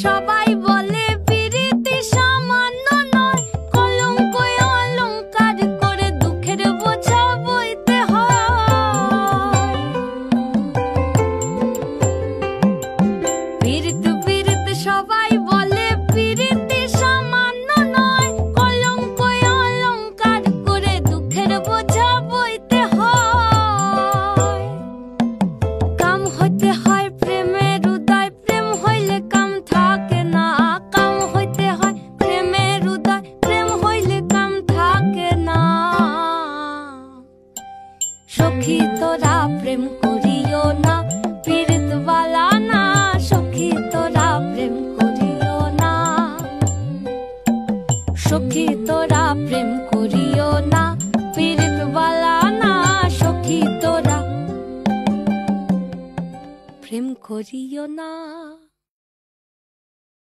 সবাই বলে পিরিতি সামান্য নয়, কলঙ্ক অলংকার করে দুঃখের বোঝা বইতে হয়। পিরিত পিরিত সবাই বলে পিরিতি সামান্য নয়, কলঙ্ক অলংকার করে দুঃখের বোঝা বইতে হয়। কাম হইতে হয় প্রেমের উদয়, প্রেম হইলে কাম থাকে না। কাম হইতে হয় প্রেমের উদয়, প্রেম হইলে কাম থাকে না। সখী তোরা প্রেম করিও না, পীড়িত বালা না। সখী তোরা প্রেম করিও না, সখী তোরা প্রেম করিও না, পীড়িত বালা না। সখী তোরা প্রেম করিও না।